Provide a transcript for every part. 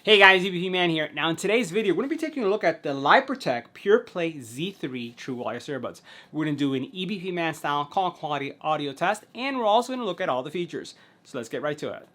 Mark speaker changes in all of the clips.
Speaker 1: Hey guys, EBPMAN here. Now in today's video, we're going to be taking a look at the Lypertek Pureplay Z3 True Wireless Earbuds. We're going to do an EBPMAN style call quality audio test, and we're also going to look at all the features. So let's get right to it.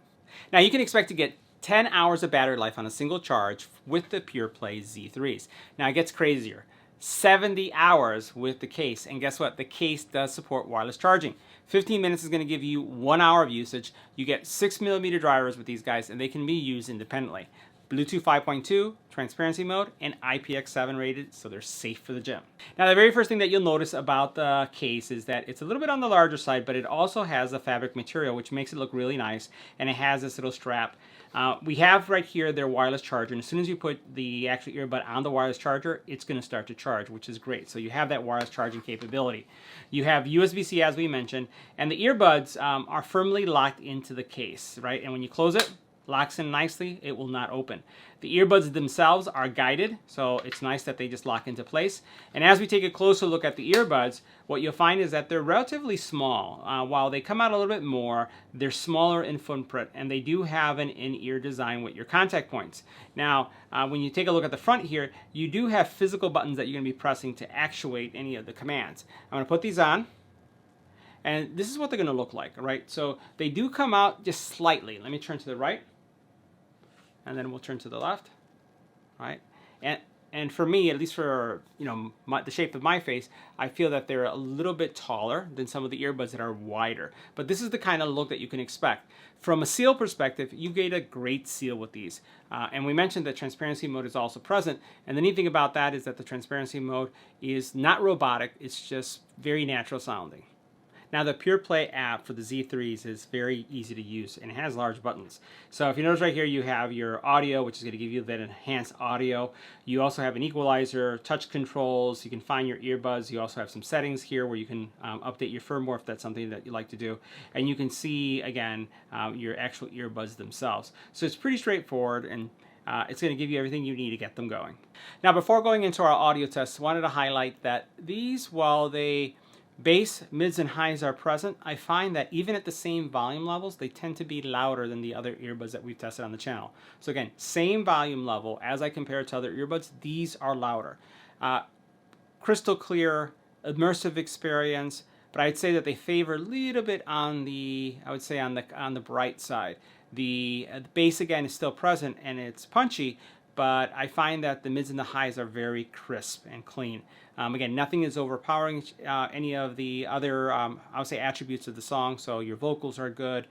Speaker 1: Now you can expect to get 10 hours of battery life on a single charge with the Pureplay Z3s. Now it gets crazier. 70 hours with the case, and guess what? The case does support wireless charging. 15 minutes is going to give you 1 hour of usage. You get 6mm drivers with these guys, and they can be used independently. Bluetooth 5.2, transparency mode, and IPX7 rated, so they're safe for the gym. Now the very first thing that you'll notice about the case is that it's a little bit on the larger side, but it also has a fabric material which makes it look really nice, and it has this little strap. We have right here their wireless charger, and as soon as you put the actual earbud on the wireless charger, it's going to start to charge, which is great. So you have that wireless charging capability. You have USB-C, as we mentioned, and the earbuds are firmly locked into the case, right? And when you close it, locks in nicely, it will not open. The earbuds themselves are guided, so it's nice that they just lock into place. And as we take a closer look at the earbuds, what you'll find is that they're relatively small. While they come out a little bit more, they're smaller in footprint, and they do have an in-ear design with your contact points. Now, when you take a look at the front here, you do have physical buttons that you're going to be pressing to actuate any of the commands. I'm going to put these on. And this is what they're going to look like, right? So they do come out just slightly. Let me turn to the right, and then we'll turn to the left, right? And for me, at least for the shape of my face, I feel that they're a little bit taller than some of the earbuds that are wider. But this is the kind of look that you can expect. From a seal perspective, you get a great seal with these. And we mentioned that transparency mode is also present. And the neat thing about that is that the transparency mode is not robotic. It's just very natural sounding. Now the PurePlay app for the Z3s is very easy to use, and it has large buttons. So if you notice right here, you have your audio, which is going to give you that enhanced audio. You also have an equalizer, touch controls, you can find your earbuds. You also have some settings here where you can update your firmware if that's something that you like to do. And you can see, again, your actual earbuds themselves. So it's pretty straightforward, and it's going to give you everything you need to get them going. Now before going into our audio test, I wanted to highlight that these, while they bass, mids, and highs are present, I find that even at the same volume levels, they tend to be louder than the other earbuds that we've tested on the channel. So again, same volume level, as I compare it to other earbuds, these are louder. Crystal clear, immersive experience, but I'd say that they favor a little bit on the, I would say on the bright side. The bass again is still present and it's punchy, but I find that the mids and the highs are very crisp and clean. Again, nothing is overpowering any of the other, I would say, attributes of the song. So your vocals are good,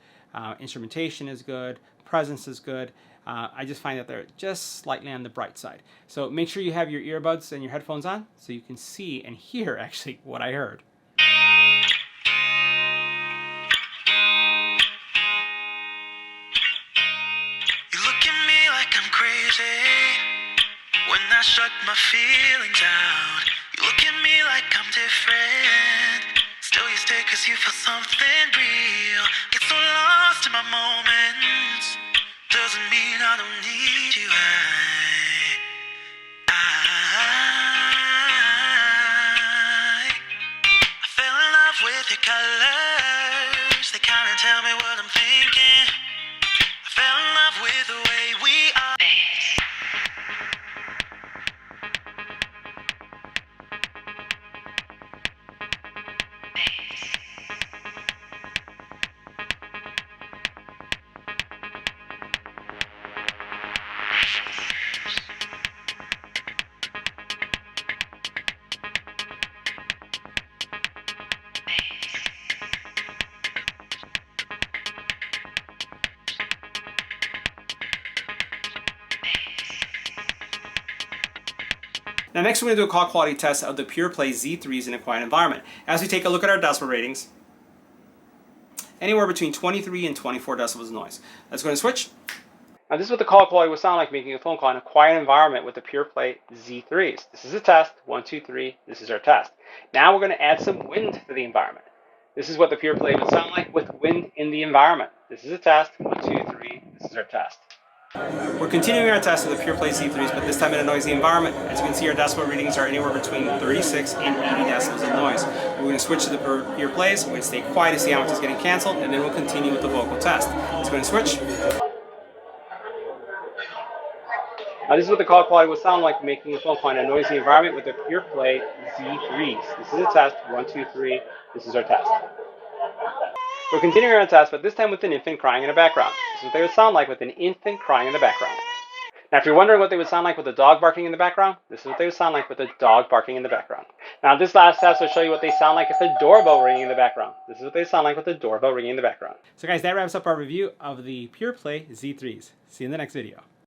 Speaker 1: instrumentation is good, presence is good. I just find that they're just slightly on the bright side. So make sure you have your earbuds and your headphones on so you can see and hear actually what I heard.
Speaker 2: I shut my feelings out. You look at me like I'm different. Still you stay cause you feel something real. Get so lost in my moments. Doesn't mean I don't need you. I fell in love with your colors. They kinda tell me what I'm thinking. I fell in love with the way we are.
Speaker 1: Now next we're going to do a call quality test of the PurePlay Z3s in a quiet environment. As we take a look at our decibel ratings, anywhere between 23 and 24 decibels of noise. Let's go ahead and switch. Now this is what the call quality would sound like making a phone call in a quiet environment with the PurePlay Z3s. This is a test. 1, 2, 3. This is our test. Now we're going to add some wind to the environment. This is what the PurePlay would sound like with wind in the environment. This is a test. 1, 2, 3. This is our test. We're continuing our test of the PurePlay Z3s, but this time in a noisy environment. As you can see, our decibel readings are anywhere between 36 and 80 decibels of noise. We're going to switch to the PurePlays. We're going to stay quiet to see how much is getting canceled, and then we'll continue with the vocal test. Let's go ahead and switch. Now this is what the call quality would sound like making a phone call in a noisy environment with the PurePlay Z3s. This is a test, 1, 2, 3, this is our test. We're continuing our test, but this time with an infant crying in the background. This is what they would sound like with an infant crying in the background. Now if you're wondering what they would sound like with a dog barking in the background, this is what they would sound like with a dog barking in the background. Now this last test will show you what they sound like if a doorbell ringing in the background. This is what they sound like with a doorbell ringing in the background. So guys, that wraps up our review of the PurePlay Z3s. See you in the next video.